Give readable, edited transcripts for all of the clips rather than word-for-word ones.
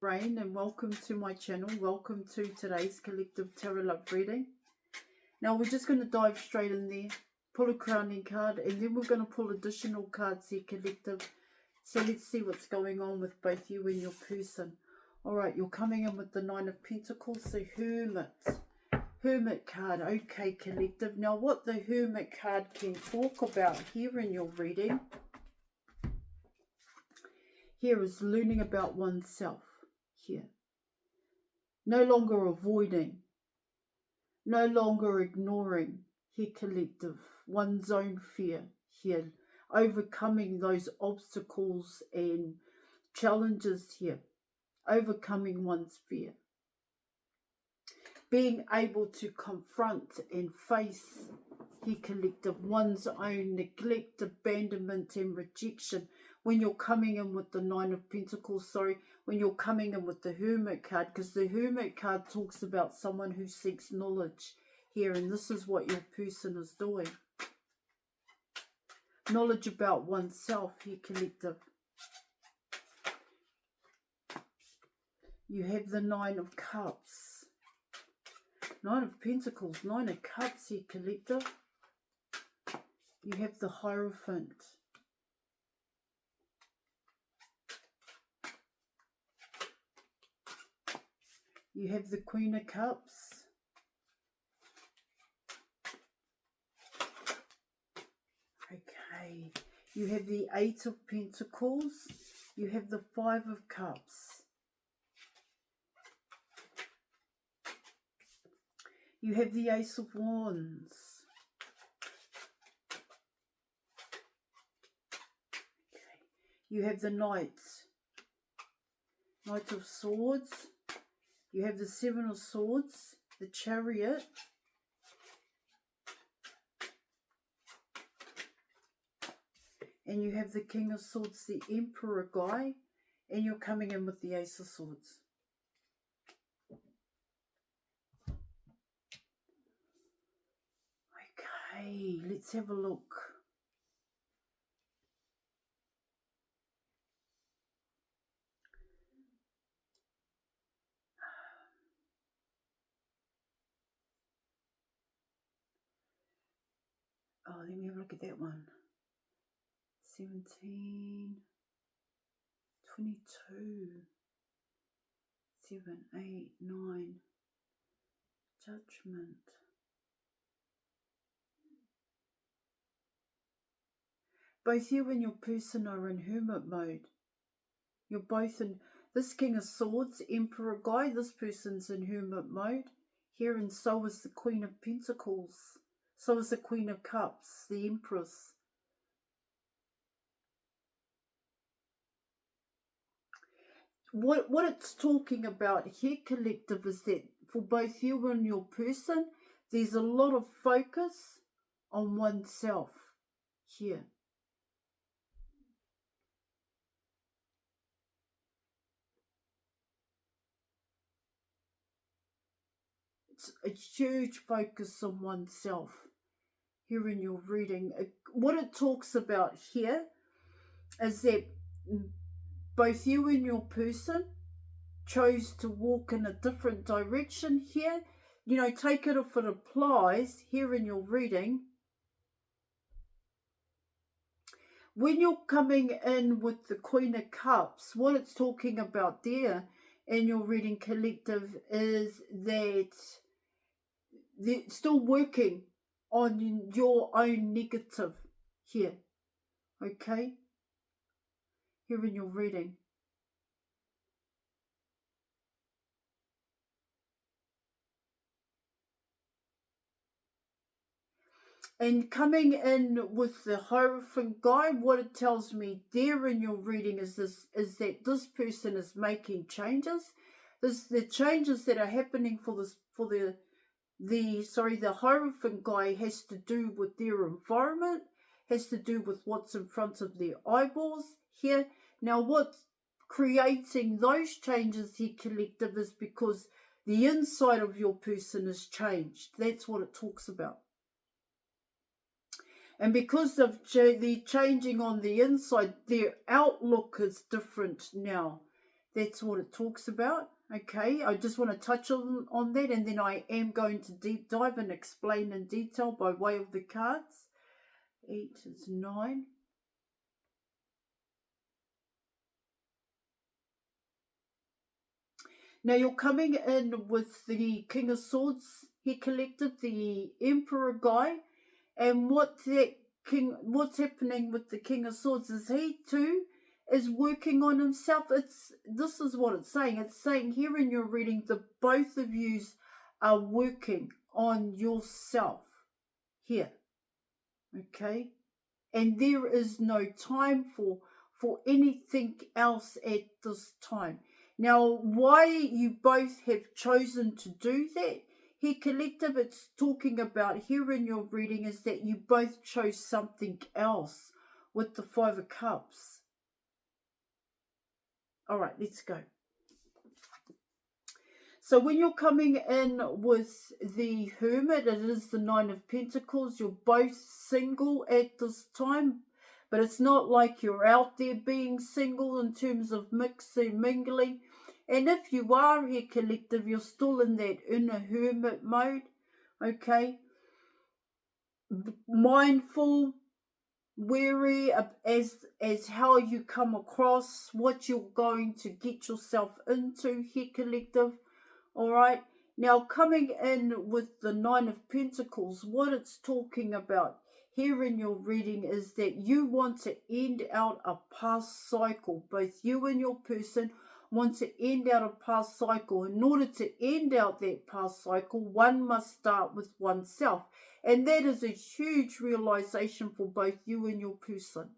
Rain, and welcome to my channel. Welcome to today's collective tarot love reading. Now we're just going to dive straight in there, pull a crowning card, and then we're going to pull additional cards here, collective. So let's see what's going on with both you and your person. Alright, you're coming in with the Nine of Pentacles, the Hermit card. Okay, collective. Now what the Hermit card can talk about here in your reading, here is learning about oneself. Here, no longer avoiding, no longer ignoring, here collective, one's own fear, here, overcoming those obstacles and challenges here, overcoming one's fear, being able to confront and face, here collective, one's own neglect, abandonment and rejection. When you're coming in with the Nine of Pentacles, when you're coming in with the Hermit card, because the Hermit card talks about someone who seeks knowledge here, and this is what your person is doing. Knowledge about oneself here, collective. You have the Nine of Cups. Nine of Pentacles, Nine of Cups here, collective. You have the Hierophant. You have the Queen of Cups. Okay. You have the Eight of Pentacles. You have the Five of Cups. You have the Ace of Wands. Okay. You have the Knight of Swords. You have the Seven of Swords, the Chariot. And you have the King of Swords, the Emperor guy. And you're coming in with the Ace of Swords. Okay, let's have a look. Oh, let me have a look at that one. 17, 22, 7, 8, 9, Judgment. Both you and your person are in hermit mode. You're both in, this King of Swords, Emperor guy, this person's in hermit mode here, and so is the Queen of Pentacles. So is the Queen of Cups, the Empress. What it's talking about here, collective, is that for both you and your person, there's a lot of focus on oneself here. It's a huge focus on oneself here in your reading. What it talks about here is that both you and your person chose to walk in a different direction here. You know, take it if it applies here in your reading. When you're coming in with the Queen of Cups, what it's talking about there in your reading, collective, is that they're still working on your own negative here. Okay? Here in your reading. And coming in with the Hierophant guy, what it tells me there in your reading is that this person is making changes. The changes that are happening the Hierophant guy has to do with their environment, has to do with what's in front of their eyeballs here. Now, what's creating those changes here, collective, is because the inside of your person has changed. That's what it talks about. And because of the changing on the inside, their outlook is different now. That's what it talks about. Okay, I just want to touch on that, and then I am going to deep dive and explain in detail by way of the cards. 8 is 9. Now you're coming in with the King of Swords here collective, the Emperor guy, and what's happening with the King of Swords is he too is working on himself. This is what it's saying. It's saying here in your reading that both of yous are working on yourself here. Okay? And there is no time for anything else at this time. Now, why you both have chosen to do that, here collective, it's talking about here in your reading is that you both chose something else with the Five of Cups. All right, let's go. So when you're coming in with the Hermit, it is the Nine of Pentacles. You're both single at this time, but it's not like you're out there being single in terms of mixing, mingling. And if you are here collective, you're still in that inner hermit mode, okay? Mindful, wary as how you come across, what you're going to get yourself into here collective, all right? Now coming in with the Nine of Pentacles, what it's talking about here in your reading is that you want to end out a past cycle. Both you and your person want to end out a past cycle. In order to end out that past cycle, one must start with oneself. And that is a huge realization for both you and your person.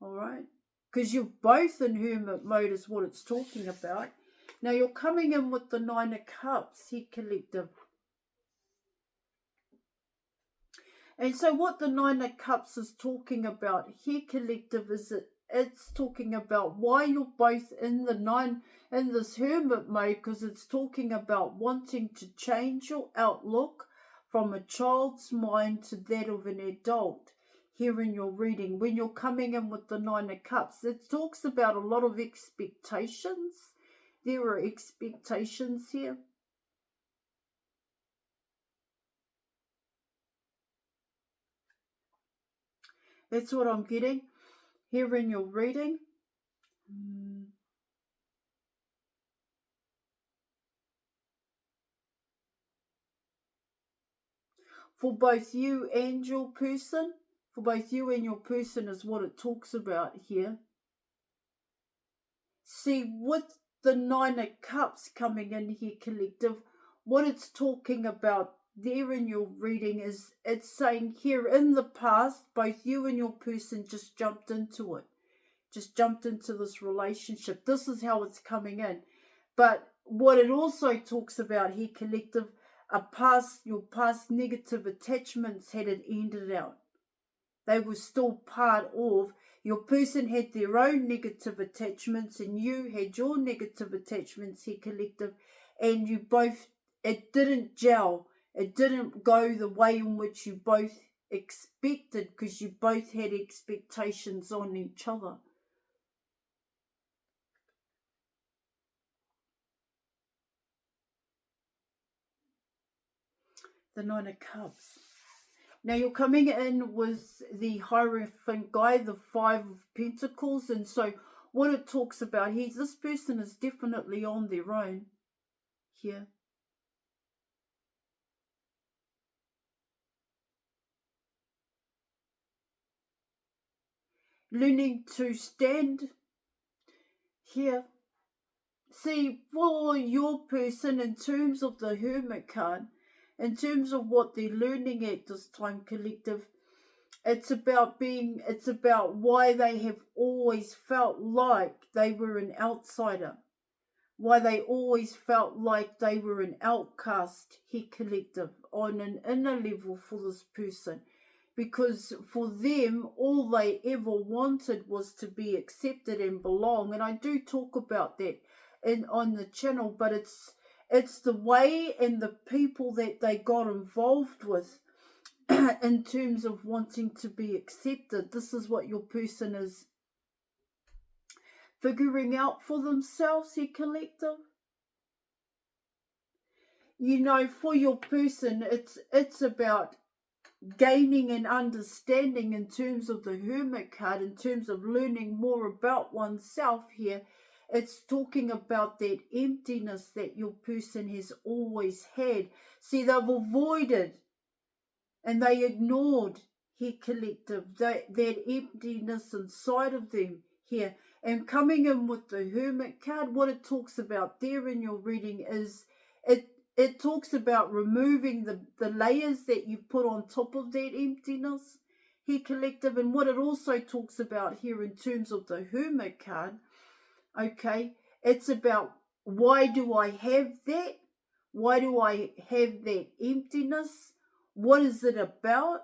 All right? Because you're both in hermit mode is what it's talking about. Now you're coming in with the Nine of Cups here collective. And so what the Nine of Cups is talking about here collective is that it's talking about why you're both in this hermit mode, because it's talking about wanting to change your outlook from a child's mind to that of an adult. Here in your reading, when you're coming in with the Nine of Cups, it talks about a lot of expectations. There are expectations here. That's what I'm getting here in your reading. For both you and your person, is what it talks about here. See, with the Nine of Cups coming in here collective, what it's talking about there in your reading is it's saying here in the past, both you and your person just jumped into it. Just jumped into this relationship. This is how it's coming in. But what it also talks about here, collective, your past negative attachments had it ended out. They were still part of, your person had their own negative attachments and you had your negative attachments here collective, and you both, it didn't gel. It didn't go the way in which you both expected because you both had expectations on each other. The Nine of Cups. Now you're coming in with the Hierophant guy, the Five of Pentacles, and so what it talks about here, this person is definitely on their own here. Learning to stand here. See, for your person, in terms of the Hermit card, in terms of what they're learning at this time collective, it's about why they have always felt like they were an outsider. Why they always felt like they were an outcast here collective on an inner level for this person. Because for them, all they ever wanted was to be accepted and belong. And I do talk about that on the channel, but it's the way and the people that they got involved with in terms of wanting to be accepted. This is what your person is figuring out for themselves here, collective. You know, for your person, it's about gaining an understanding in terms of the Hermit card, in terms of learning more about oneself here. It's talking about that emptiness that your person has always had. See, they've avoided and they ignored here, collective, that emptiness inside of them here. And coming in with the Hermit card, what it talks about there in your reading is it talks about removing the layers that you put on top of that emptiness here, collective. And what it also talks about here in terms of the Hermit card, okay, it's about, why do I have that? Why do I have that emptiness? What is it about?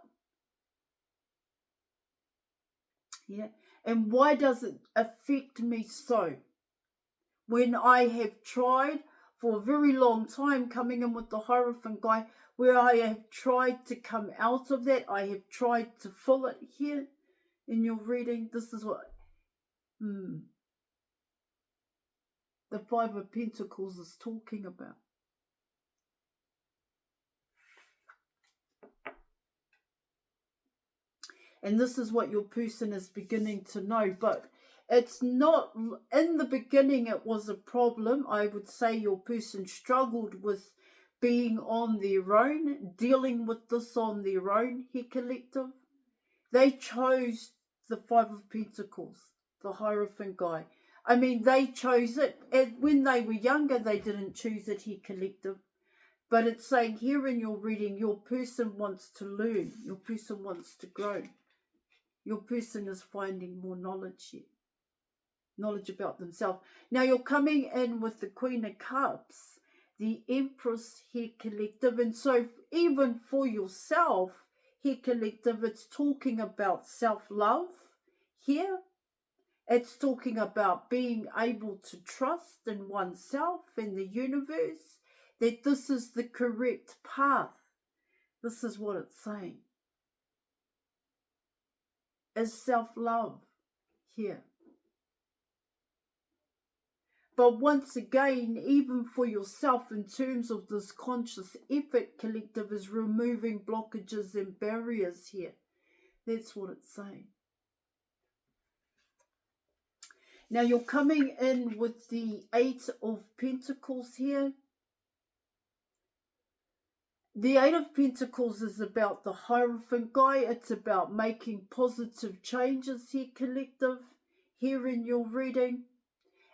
Yeah. And why does it affect me so? When I have tried for a very long time, coming in with the Hierophant guy, where I have tried to come out of that, I have tried to fill it here in your reading. This is what the Five of Pentacles is talking about. And this is what your person is beginning to know. But it's not, in the beginning it was a problem. I would say your person struggled with being on their own, dealing with this on their own here, collective. They chose the Five of Pentacles, the Hierophant guy. I mean, they chose it. And when they were younger, they didn't choose it here, collective. But it's saying here in your reading, your person wants to learn. Your person wants to grow. Your person is finding more knowledge here. Knowledge about themselves. Now you're coming in with the Queen of Cups, the Empress here, collective. And so even for yourself here, collective, it's talking about self-love here. It's talking about being able to trust in oneself and the universe, that this is the correct path. This is what it's saying. Is self-love here. But once again, even for yourself, in terms of this conscious effort, collective, is removing blockages and barriers here. That's what it's saying. Now you're coming in with the Eight of Pentacles here. The Eight of Pentacles is about the Hierophant guy. It's about making positive changes here, collective, here in your reading.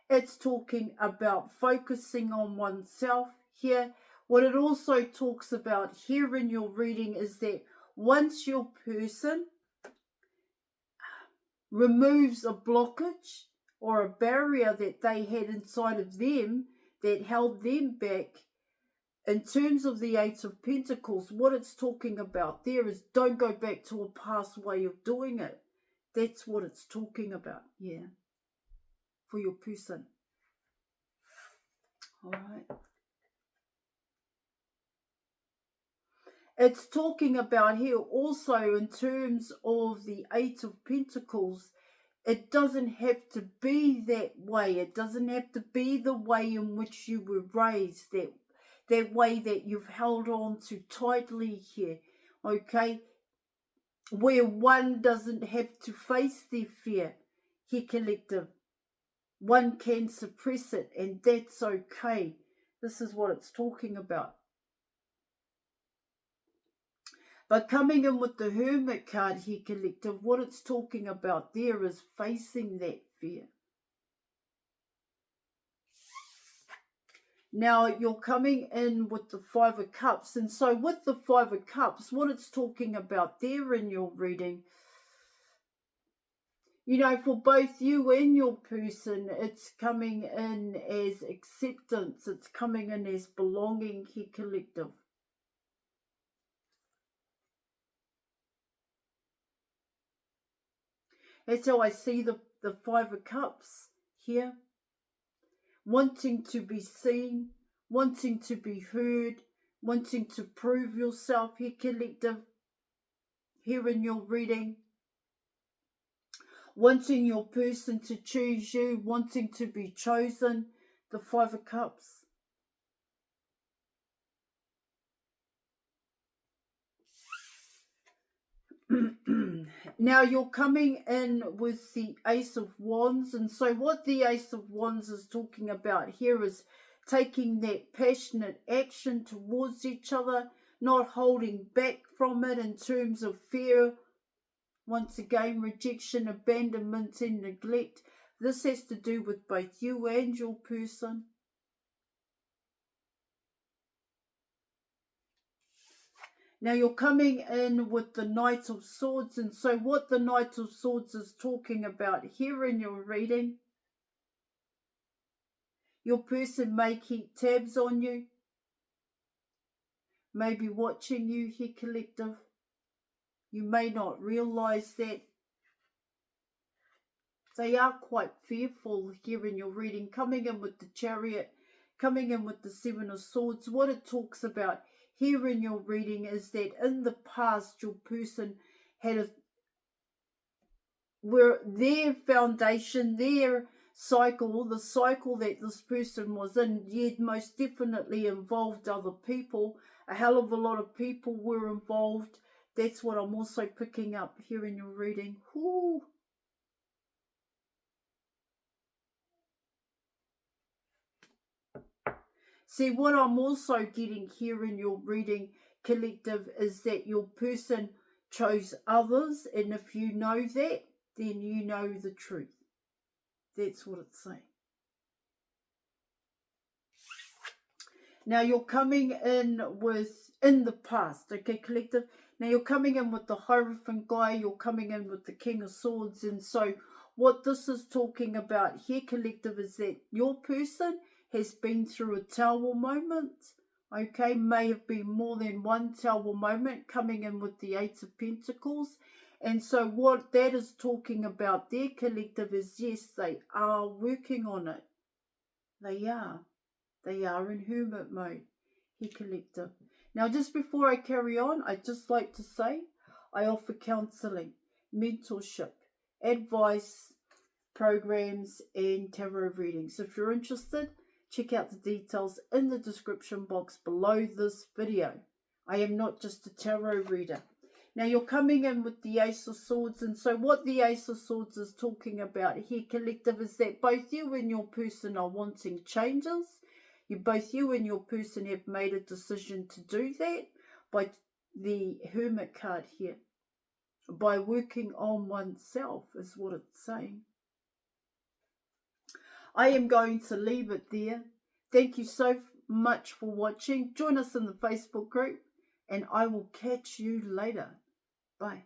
It's talking about focusing on oneself here. What it also talks about here in your reading is that once your person removes a blockage or a barrier that they had inside of them that held them back, in terms of the Eight of Pentacles, what it's talking about there is, don't go back to a past way of doing it. That's what it's talking about, yeah, for your person. All right. It's talking about here also in terms of the Eight of Pentacles. It doesn't have to be that way. It doesn't have to be the way in which you were raised, that way that you've held on to tightly here, okay? Where one doesn't have to face their fear here, collective. One can suppress it, and that's okay. This is what it's talking about. But coming in with the Hermit card here, collective, what it's talking about there is facing that fear. Now you're coming in with the Five of Cups. And so with the Five of Cups, what it's talking about there in your reading, you know, for both you and your person, it's coming in as acceptance. It's coming in as belonging here, collective. That's how I see the Five of Cups here. Wanting to be seen, wanting to be heard, wanting to prove yourself here, collective, here in your reading. wanting your person to choose you, wanting to be chosen, the Five of Cups. Now you're coming in with the Ace of Wands, and so what the Ace of Wands is talking about here is taking that passionate action towards each other, not holding back from it in terms of fear, once again, rejection, abandonment, and neglect. This has to do with both you and your person. Now you're coming in with the Knight of Swords, and so what the Knight of Swords is talking about here in your reading, your person may keep tabs on you, may be watching you here, collective. You may not realise that. They are quite fearful here in your reading, coming in with the Chariot, coming in with the Seven of Swords. What it talks about here in your reading is that in the past your person had where their foundation, their cycle, the cycle that this person was in, yet most definitely involved other people. A hell of a lot of people were involved. That's what I'm also picking up here in your reading. Whoo. See, what I'm also getting here in your reading, collective, is that your person chose others, and if you know that, then you know the truth. That's what it's saying. Now you're coming in with, in the past, okay, collective? Now you're coming in with the Hierophant guy, you're coming in with the King of Swords, and so what this is talking about here, collective, is that your person has been through a tower moment, okay? May have been more than one tower moment, coming in with the Eight of Pentacles. And so what that is talking about there, collective, is yes, they are working on it. They are. They are in hermit mode, here, collective. Now, just before I carry on, I'd just like to say I offer counselling, mentorship, advice, programs, and tarot readings. If you're interested, check out the details in the description box below this video. I am not just a tarot reader. Now you're coming in with the Ace of Swords, and so what the Ace of Swords is talking about here, collective, is that both you and your person are wanting changes. Both you and your person have made a decision to do that by the Hermit card here. By working on oneself is what it's saying. I am going to leave it there. Thank you so much for watching. Join us in the Facebook group, and I will catch you later. Bye.